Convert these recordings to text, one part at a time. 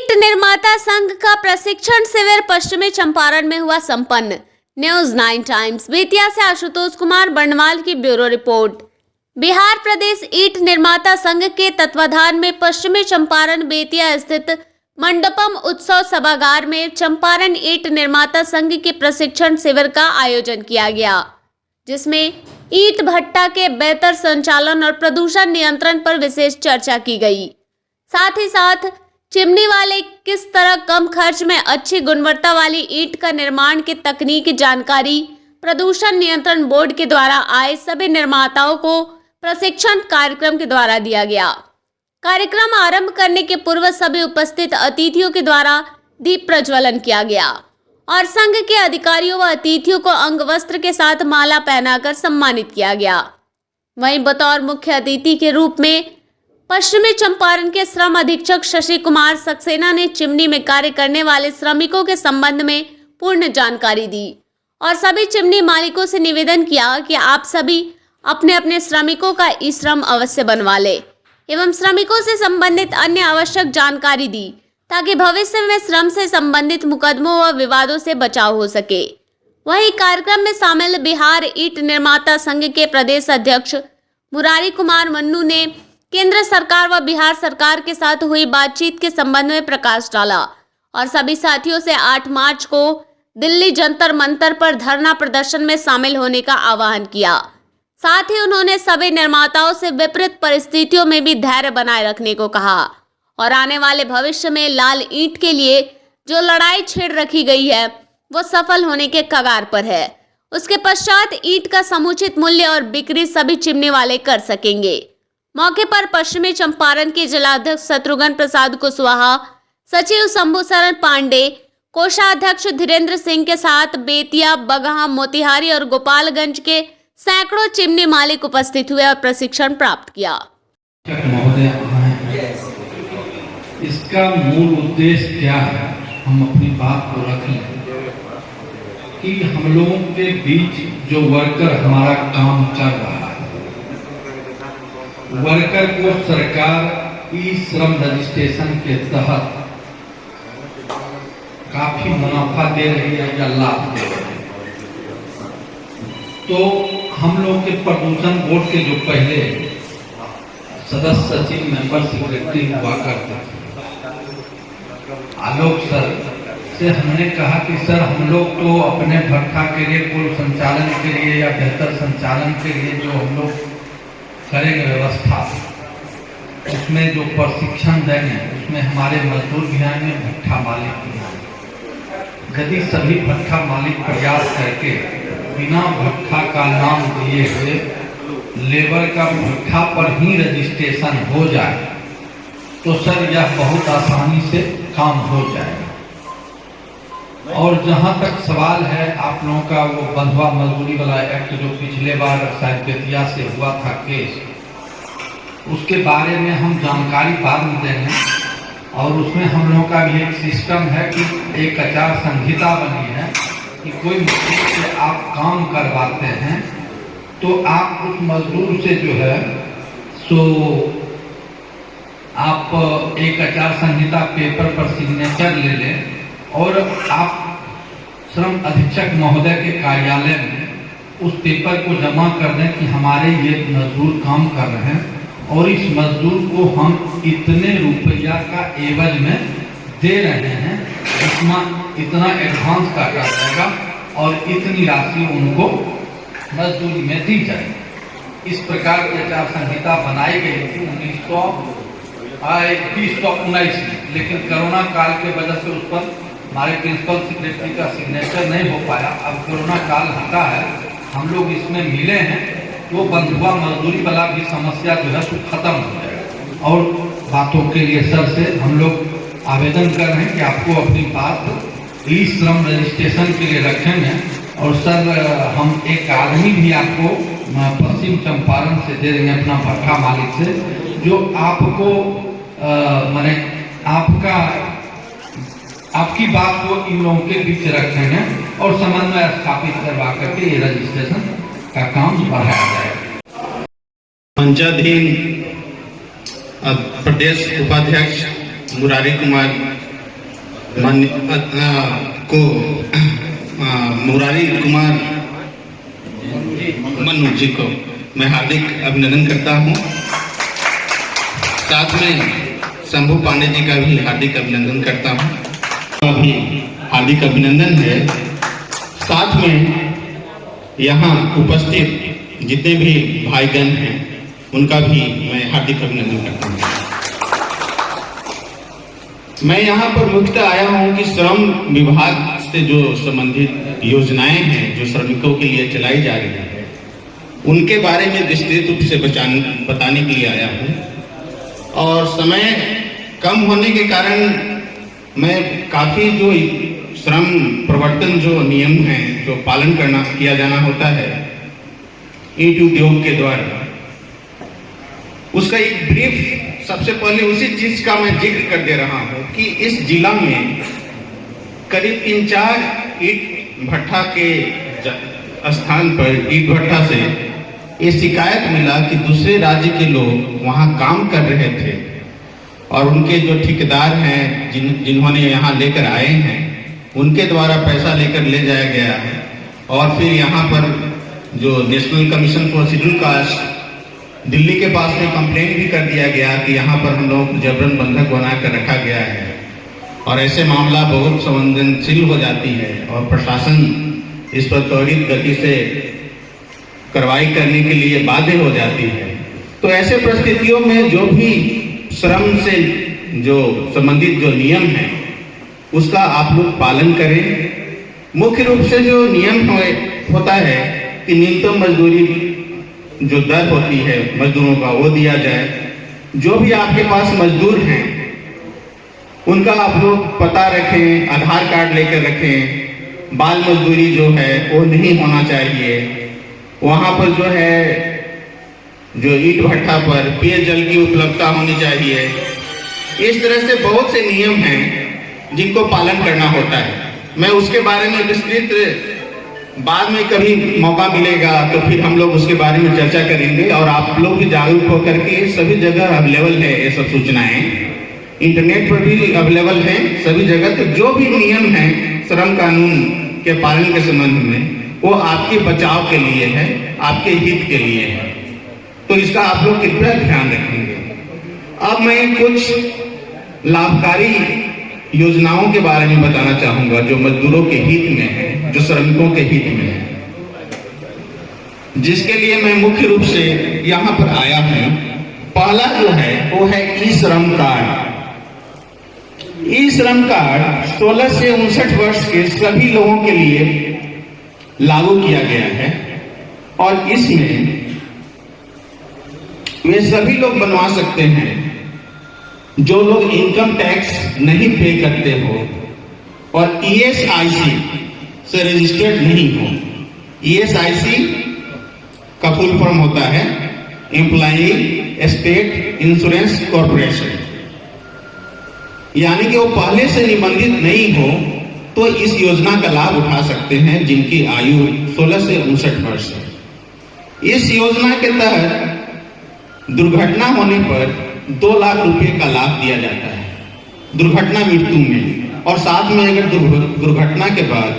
ईंट निर्माता संघ का प्रशिक्षण शिविर पश्चिमी चंपारण में हुआ संपन्न। न्यूज 9 टाइम्स बेतिया से आशुतोष कुमार बर्णवाल की ब्यूरो रिपोर्ट। बिहार प्रदेश ईंट निर्माता संघ के तत्वाधान में पश्चिमी चंपारण बेतिया स्थित मंडपम उत्सव सभागार में चंपारण ईंट निर्माता संघ के प्रशिक्षण शिविर का आयोजन किया गया, जिसमें ईंट भट्टा के बेहतर संचालन और प्रदूषण नियंत्रण पर विशेष चर्चा की गई। साथ ही साथ चिमनी वाले किस तरह कम खर्च में अच्छी गुणवत्ता वाली ईंट का निर्माण की तकनीकी जानकारी प्रदूषण नियंत्रण बोर्ड के द्वारा आए सभी निर्माताओं को प्रशिक्षण कार्यक्रम के द्वारा दिया गया। कार्यक्रम आरंभ करने के पूर्व सभी उपस्थित अतिथियों के द्वारा दीप प्रज्वलन किया गया और संघ के अधिकारियों व अतिथियों को अंग वस्त्र के साथ माला पहनाकर सम्मानित किया गया। वहीं बतौर मुख्य अतिथि के रूप में पश्चिमी चंपारण के श्रम अधीक्षक शशि कुमार सक्सेना ने चिमनी में कार्य करने वाले श्रमिकों के संबंध में पूर्ण जानकारी दी और सभी चिमनी मालिकों से निवेदन किया कि आप सभी अपने अपने श्रमिकों का ई श्रम अवश्य बनवा ले एवं श्रमिकों से संबंधित अन्य आवश्यक जानकारी दी ताकि भविष्य में श्रम से संबंधित मुकदमों व विवादों से बचाव हो सके। वहीं कार्यक्रम में शामिल बिहार ईंट निर्माता संघ के प्रदेश अध्यक्ष मुरारी कुमार मन्नू ने केंद्र सरकार व बिहार सरकार के साथ हुई बातचीत के संबंध में प्रकाश डाला और सभी साथियों से 8 मार्च को दिल्ली जंतर मंतर पर धरना प्रदर्शन में शामिल होने का आह्वान किया। साथ ही उन्होंने सभी निर्माताओं से विपरीत परिस्थितियों में भी धैर्य बनाए रखने को कहा और आने वाले भविष्य में लाल ईंट के लिए जो लड़ाई छेड़ रखी गई है वो सफल होने के कगार पर है। उसके पश्चात ईंट का समुचित मूल्य और बिक्री सभी चिमनी वाले कर सकेंगे। मौके पर पश्चिमी चंपारण के जिलाध्यक्ष शत्रुघ्न प्रसाद कुशवाहा, सचिव शंभू शरण पांडे, कोषाध्यक्ष धीरेन्द्र सिंह के साथ बेतिया, बगहा, मोतिहारी और गोपालगंज के सैकड़ों चिमनी मालिक उपस्थित हुए और प्रशिक्षण प्राप्त किया। इसका मूल उद्देश्य क्या है, हम अपनी बात को रख लें कि हम लोगों के बीच जो वर्कर हमारा काम कर रहा है, वर्कर को सरकार ई श्रम रजिस्ट्रेशन के तहत काफी मुनाफा दे रही है या लाभ दे रही है। तो हम लोग के प्रदूषण बोर्ड के जो पहले सदस्य सचिव मेंबर सेक्रेटरी हुआ करते थे आलोक सर से हमने कहा कि सर हम लोग तो अपने भट्ठा के लिए कुल संचालन के लिए या बेहतर संचालन के लिए जो हम लोग करेंगे व्यवस्था, उसमें जो प्रशिक्षण देंगे उसमें हमारे मजदूर भी आएंगे, भट्ठा मालिक भी आएंगे। यदि सभी भट्ठा मालिक प्रयास करके बिना भट्ठा का नाम दिए हुए लेबर का भट्ठा पर ही रजिस्ट्रेशन हो जाए तो सर यह बहुत आसानी से काम हो जाएगा। और जहां तक सवाल है आप लोगों का वो बंधुआ मजदूरी वाला एक्ट जो पिछले बार शायद बेतिया से हुआ था केस, उसके बारे में हम जानकारी बाद में देंगे। और उसमें हम लोगों का भी एक सिस्टम है कि एक आचार संहिता बनी है कि कोई मजदूर से आप काम करवाते हैं तो आप उस मजदूर से जो है सो आप एक आचार संहिता पेपर पर सिग्नेचर ले लें और आप श्रम अधीक्षक महोदय के कार्यालय में उस पेपर को जमा कर दें कि हमारे ये मजदूर काम कर रहे हैं और इस मजदूर को हम इतने रुपया का एवज में दे रहे हैं, इतना एडवांस काटा जाएगा और इतनी राशि उनको मजदूरी में दी जाएगी। इस प्रकार की आचार संहिता बनाई गई थी 2019 में, लेकिन कोरोना काल के वजह से उस पर हमारे प्रिंसिपल सेक्रेटरी का सिग्नेचर नहीं हो पाया। अब कोरोना काल हटा है, हम लोग इसमें मिले हैं तो बंधुआ मजदूरी वाला भी समस्या जो है तो खत्म हो जाएगा। और बातों के लिए सर से हम लोग आवेदन कर रहे हैं कि आपको अपनी बात ई श्रम रजिस्ट्रेशन के लिए रखेंगे। और सर हम एक आदमी भी आपको पश्चिम चंपारण से दे देंगे अपना भट्ठा मालिक से, जो आपको माने आपकी बात को इन लोगों के बीच रखेंगे और समन्वय स्थापित करवा करके ये रजिस्ट्रेशन का काम बढ़ाया जाएगा। मंचाधीन प्रदेश उपाध्यक्ष मुरारी कुमार को मुरारी कुमार मन्नू जी को मैं हार्दिक अभिनंदन करता हूं। साथ में शंभू पांडे जी का भी हार्दिक अभिनंदन करता हूं। का भी हार्दिक अभिनंदन है। साथ में यहाँ उपस्थित जितने भी भाईगण हैं उनका भी मैं हार्दिक अभिनंदन करता हूं। मैं यहाँ पर मुख्यतः आया हूँ कि श्रम विभाग से जो संबंधित योजनाएं हैं जो श्रमिकों के लिए चलाई जा रही है उनके बारे में विस्तृत रूप से बताने के लिए आया हूँ। और समय कम होने के कारण मैं काफ़ी जो श्रम प्रवर्तन जो नियम हैं जो पालन किया जाना होता है ईंट उद्योग के द्वारा, उसका एक ब्रीफ सबसे पहले उसी चीज का मैं जिक्र कर दे रहा हूं कि इस जिला में करीब 3-4 ईंट भट्ठा के स्थान पर ईंट भट्ठा से ये शिकायत मिला कि दूसरे राज्य के लोग वहां काम कर रहे थे और उनके जो ठेकेदार हैं जिन्होंने यहाँ लेकर आए हैं उनके द्वारा पैसा लेकर ले जाया गया और फिर यहाँ पर जो national commission for schedule caste Delhi के पास में कंप्लेंट भी कर दिया गया कि यहाँ पर हम लोग जबरन बंधक बना कर रखा गया है और ऐसे मामला बहुत संवेदनशील हो जाती है और प्रशासन इस पर त्वरित गति से कार्रवाई करने के लिए बाध्य हो जाती है। तो ऐसे परिस्थितियों में जो भी श्रम से जो संबंधित जो नियम है उसका आप लोग पालन करें। मुख्य रूप से जो नियम होता है कि न्यूनतम मजदूरी जो दर होती है मजदूरों का वो दिया जाए। जो भी आपके पास मजदूर हैं उनका आप लोग पता रखें, आधार कार्ड लेकर रखें। बाल मजदूरी जो है वो नहीं होना चाहिए। वहाँ पर जो है जो ईंट भट्ठा पर पेयजल की उपलब्धता होनी चाहिए। इस तरह से बहुत से नियम हैं जिनको पालन करना होता है। मैं उसके बारे में विस्तृत बाद में कभी मौका मिलेगा तो फिर हम लोग उसके बारे में चर्चा करेंगे और आप लोग भी जागरूक होकर के सभी जगह अवेलेबल है ये सब सूचनाएं, इंटरनेट पर भी अवेलेबल है सभी जगह। तो जो भी नियम है श्रम कानून के पालन के संबंध में वो आपके बचाव के लिए है, आपके हित के लिए है। तो इसका आप लोग कृपया ध्यान रखेंगे। अब मैं कुछ लाभकारी योजनाओं के बारे में बताना चाहूंगा जो मजदूरों के हित में है, जो श्रमिकों के हित में है, जिसके लिए मैं मुख्य रूप से यहाँ पर आया हूँ। पहला जो है वो है ई श्रम कार्ड। ई श्रम कार्ड 16 से 59 वर्ष के सभी लोगों के लिए लागू किया गया है और इसमें वे सभी लोग बनवा सकते हैं जो लोग इनकम टैक्स नहीं पे करते हो और ESIC से रजिस्टर्ड नहीं हो। ESIC का फुल फॉर्म होता है एम्प्लॉई स्टेट इंश्योरेंस कॉर्पोरेशन, यानी कि वो पहले से निबंधित नहीं हो तो इस योजना का लाभ उठा सकते हैं जिनकी आयु 16 से 59 वर्ष है। इस योजना के तहत दुर्घटना होने पर 2 लाख रुपए का लाभ दिया जाता है दुर्घटना मृत्यु में, और साथ में अगर दुर्घटना के बाद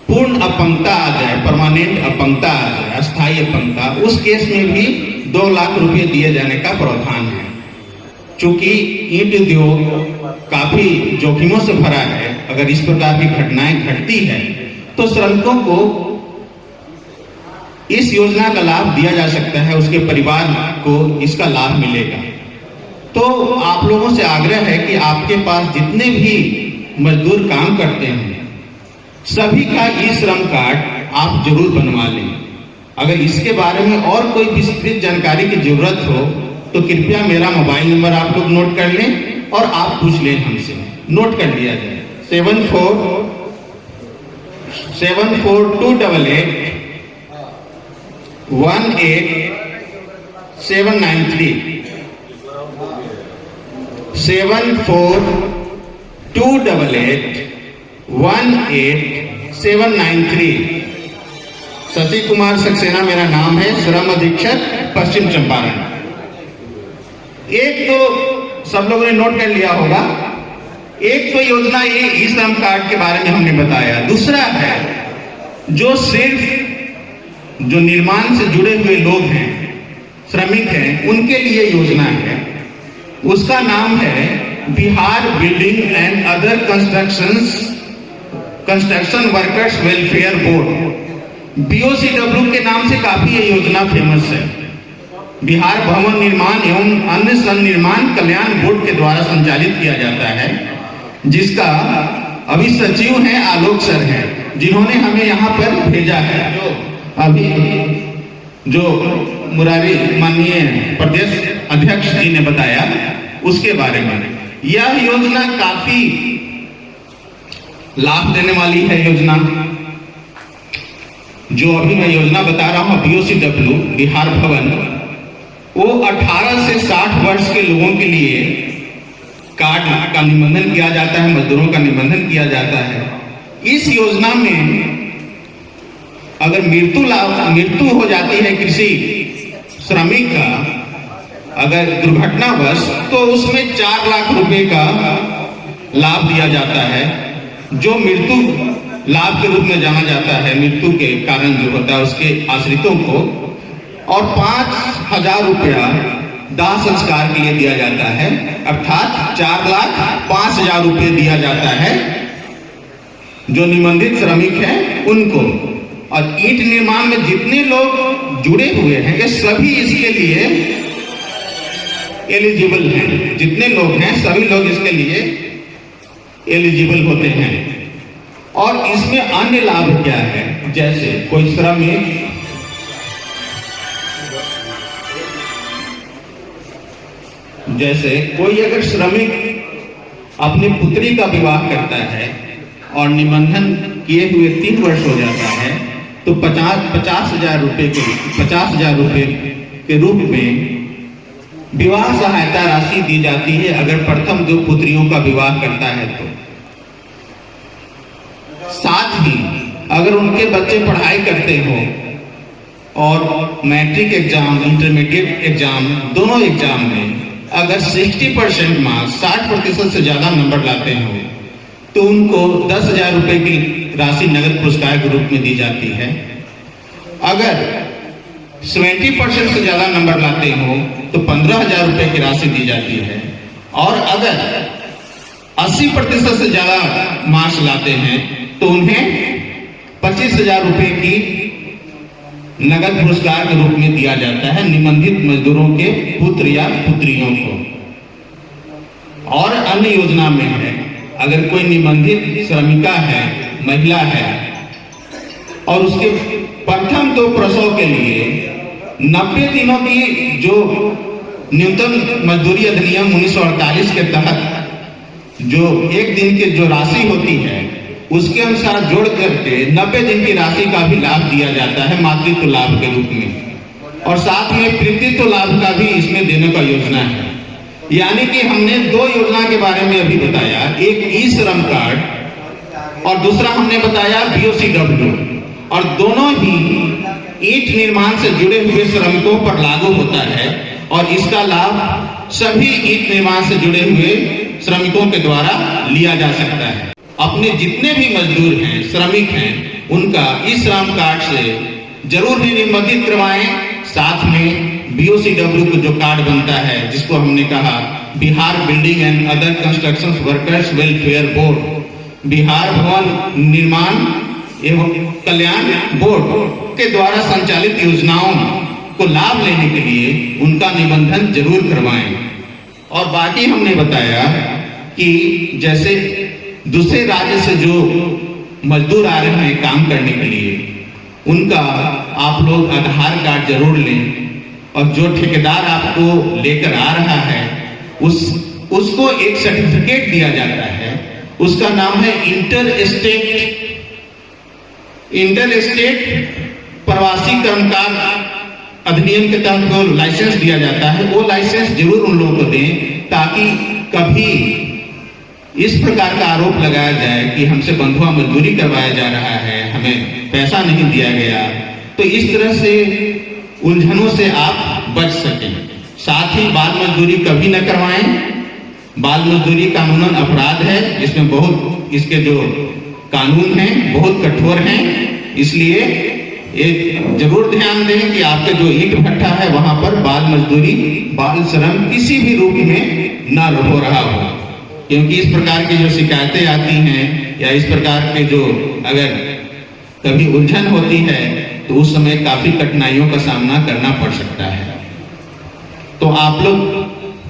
पूर्ण अपंगता आ जाए, परमानेंट अपंगता आ जाए, अस्थायी अपंगता, उस केस में भी 2 लाख रुपए दिए जाने का प्रावधान है। चूंकि ईंट उद्योग काफी जोखिमों से भरा है, अगर इस प्रकार की घटनाएं घटती है तो श्रमिकों को इस योजना का लाभ दिया जा सकता है, उसके परिवार को इसका लाभ मिलेगा। तो आप लोगों से आग्रह है कि आपके पास जितने भी मजदूर काम करते हैं सभी का ई श्रम कार्ड आप जरूर बनवा लें। अगर इसके बारे में और कोई विस्तृत जानकारी की जरूरत हो तो कृपया मेरा मोबाइल नंबर आप लोग नोट कर लें और आप पूछ लें हमसे। नोट कर लिया जाए 742818 793 शशि कुमार सक्सेना मेरा नाम है, श्रम अधीक्षक पश्चिम चंपारण। एक तो सब लोगों ने नोट कर लिया होगा एक तो योजना ये ई श्रम कार्ड के बारे में हमने बताया। दूसरा है जो सिर्फ जो निर्माण से जुड़े हुए लोग हैं, श्रमिक हैं, उनके लिए योजना है। उसका नाम है Bihar building and other construction workers welfare board, BOCW के नाम से काफी ये योजना फेमस है। बिहार भवन निर्माण एवं अन्य सन्निर्माण कल्याण बोर्ड के द्वारा संचालित किया जाता है, जिसका अभी सचिव हैं आलोक सर हैं, जिन्होंने हमें यहाँ पर भेजा है। जो अभी जो मुरारी माननीय प्रदेश अध्यक्ष जी ने बताया उसके बारे में, यह योजना काफी लाभ देने वाली है। योजना जो अभी मैं योजना बता रहा हूं BOCW बिहार भवन, वो 18 से 60 वर्ष के लोगों के लिए कार्ड का निबंधन किया जाता है, मजदूरों का निबंधन किया जाता है। इस योजना में अगर मृत्यु हो जाती है किसी श्रमिक का, अगर दुर्घटनावश, तो उसमें 4 लाख रुपए का लाभ दिया जाता है, जो मृत्यु लाभ के रूप में जाना जाता है। मृत्यु के कारण जो होता है उसके आश्रितों को, और 5,000 रुपया दाह संस्कार के लिए दिया जाता है, अर्थात 4,05,000 रुपये दिया जाता है जो निबंधित श्रमिक हैं उनको। और ईंट निर्माण में जितने लोग जुड़े हुए हैं ये सभी इसके लिए एलिजिबल हैं। जितने लोग हैं सभी लोग इसके लिए एलिजिबल होते हैं। और इसमें अन्य लाभ क्या है, जैसे कोई श्रमिक अगर श्रमिक अपनी पुत्री का विवाह करता है और निबंधन किए हुए 3 वर्ष हो जाता है, तो 50,000 रुपए के रूप में विवाह सहायता राशि दी जाती है अगर प्रथम 2 पुत्रियों का विवाह करता है तो। साथ ही अगर उनके बच्चे पढ़ाई करते हो और मैट्रिक एग्जाम, इंटरमीडिएट एग्जाम, दोनों एग्जाम में अगर 60% मार्क्स, 60% से ज्यादा नंबर लाते हो, तो उनको 10,000 रुपए की राशि नगद पुरस्कार के रूप में दी जाती है। अगर 70% से ज्यादा नंबर लाते हो तो 15,000 रुपए की राशि दी जाती है। और अगर 80% से ज्यादा मार्क्स लाते हैं तो उन्हें 25,000 रुपए की नगद पुरस्कार के रूप में दिया जाता है निबंधित मजदूरों के पुत्र या पुत्रियों को। और अन्य योजना में है, अगर कोई निबंधित श्रमिका है, महिला है, और उसके प्रथम 2 प्रसव के लिए 90 दिनों की जो न्यूनतम मजदूरी अधिनियम 1948 के तहत जो 1 दिन की जो राशि होती है उसके अनुसार जोड़ करके 90 दिन की राशि का भी लाभ दिया जाता है मातृत्व लाभ के रूप में। और साथ में पितृत्व लाभ का भी इसमें देने का योजना है। यानी कि हमने 2 योजना के बारे में अभी बताया, एक ई श्रम कार्ड और दूसरा हमने बताया BOCW, और दोनों ही ईंट निर्माण से जुड़े हुए श्रमिकों पर लागू होता है। और इसका लाभ सभी ईंट निर्माण से जुड़े हुए श्रमिकों के द्वारा लिया जा सकता है। अपने जितने भी मजदूर हैं, श्रमिक हैं, उनका ई श्रम कार्ड से जरूर ही निबंधित करवाएं। साथ में BOCW को जो कार्ड बनता है, जिसको हमने कहा Bihar building and other construction workers welfare board, Bihar भवन निर्माण एवं कल्याण बोर्ड के द्वारा संचालित योजनाओं को लाभ लेने के लिए उनका निबंधन जरूर करवाएं। और बाकी हमने बताया कि जैसे दूसरे राज्य से जो मजदूर आ रहे हैं काम करने के लिए, उनका आप लोग आधार कार्ड जरूर लें। और जो ठेकेदार आपको लेकर आ रहा है उसको एक सर्टिफिकेट दिया जाता है, उसका नाम है इंटर स्टेट प्रवासी कर्मकार अधिनियम के तहत जो लाइसेंस दिया जाता है, वो लाइसेंस जरूर उन लोगों को दें, ताकि कभी इस प्रकार का आरोप लगाया जाए कि हमसे बंधुआ मजदूरी करवाया जा रहा है, हमें पैसा नहीं दिया गया, तो इस तरह से उलझनों से आप बच सकें। साथ ही बाल मजदूरी कभी न करवाएं। बाल मजदूरी कानूनन अपराध है, जिसमें बहुत इसके जो कानून हैं बहुत कठोर हैं। इसलिए एक जरूर ध्यान दें कि आपके जो ईंट भट्ठा है वहां पर बाल मजदूरी, बाल श्रम किसी भी रूप में न हो रहा हो, क्योंकि इस प्रकार की जो शिकायतें आती हैं या इस प्रकार के जो अगर कभी उलझन होती है तो उस समय काफी कठिनाइयों का सामना करना पड़ सकता है। तो आप लोग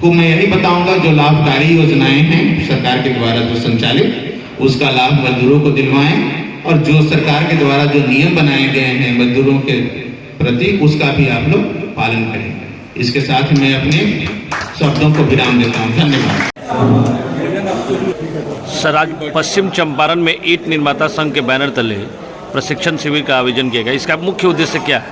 को मैं यही बताऊंगा, जो लाभकारी योजनाएं हैं सरकार के द्वारा जो संचालित, उसका लाभ मजदूरों को दिलवाएं, और जो सरकार के द्वारा जो नियम बनाए गए हैं मजदूरों के प्रति, उसका भी आप लोग पालन करें। इसके साथ मैं अपने शब्दों को विराम देता हूं। धन्यवाद। सर, आज पश्चिम चंपारण में ईंट निर्माता संघ के बैनर तले प्रशिक्षण शिविर का आयोजन किया गया। इसका मुख्य उद्देश्य क्या है?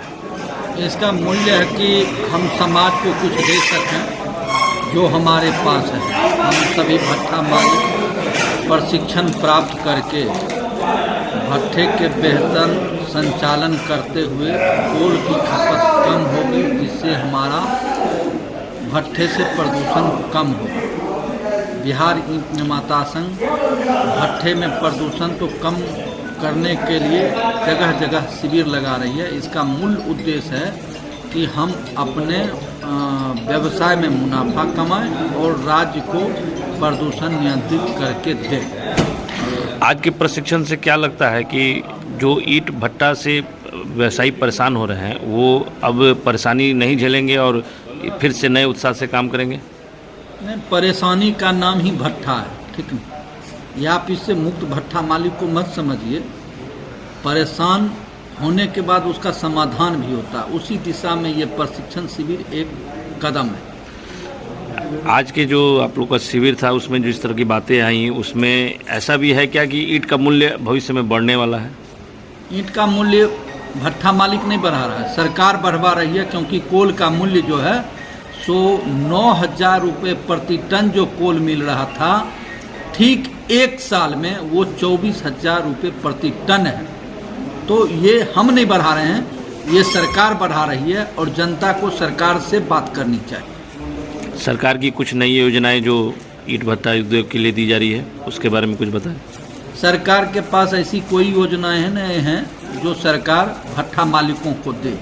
इसका मूल्य है कि हम समाज को कुछ दे सकें जो हमारे पास है। हम सभी भट्ठा मालिक प्रशिक्षण प्राप्त करके भट्ठे के बेहतर संचालन करते हुए कोल की खपत कम होगी, जिससे हमारा भट्ठे से प्रदूषण कम होगा। बिहार ईंट निर्माता संघ भट्ठे में प्रदूषण तो कम करने के लिए जगह जगह शिविर लगा रही है। इसका मूल उद्देश्य है कि हम अपने व्यवसाय में मुनाफा कमाएं और राज्य को प्रदूषण नियंत्रित करके दें। आज के प्रशिक्षण से क्या लगता है कि जो ईंट भट्टा से व्यवसायी परेशान हो रहे हैं वो अब परेशानी नहीं झेलेंगे और फिर से नए उत्साह से काम करेंगे? नहीं, परेशानी का नाम ही भट्ठा है, ठीक है। या आप इससे मुक्त भट्ठा मालिक को मत समझिए। परेशान होने के बाद उसका समाधान भी होता है, उसी दिशा में ये प्रशिक्षण शिविर एक कदम है। आज के जो आप लोग का शिविर था उसमें जो इस तरह की बातें आई, उसमें ऐसा भी है क्या कि ईंट का मूल्य भविष्य में बढ़ने वाला है? ईंट का मूल्य भट्ठा मालिक नहीं बढ़ा रहा है, सरकार बढ़वा रही है। क्योंकि कोल का मूल्य जो है सो 9,000 रुपये प्रति टन जो कोल मिल रहा था, ठीक एक साल में वो 24,000 रुपये प्रति टन है। तो ये हम नहीं बढ़ा रहे हैं, ये सरकार बढ़ा रही है और जनता को सरकार से बात करनी चाहिए। सरकार की कुछ नई योजनाएं जो ईंट भट्टा उद्योग के लिए दी जा रही है, उसके बारे में कुछ बताएं। सरकार के पास ऐसी कोई योजनाएं नहीं हैं जो सरकार भट्ठा मालिकों को दे।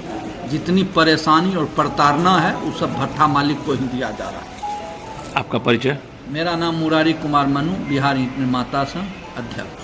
जितनी परेशानी और प्रताड़ना है वो सब भट्ठा मालिक को ही दिया जा रहा है। आपका परिचय? मेरा नाम मुरारी कुमार मनु, बिहार ईंट निर्माता संघ अध्यक्ष।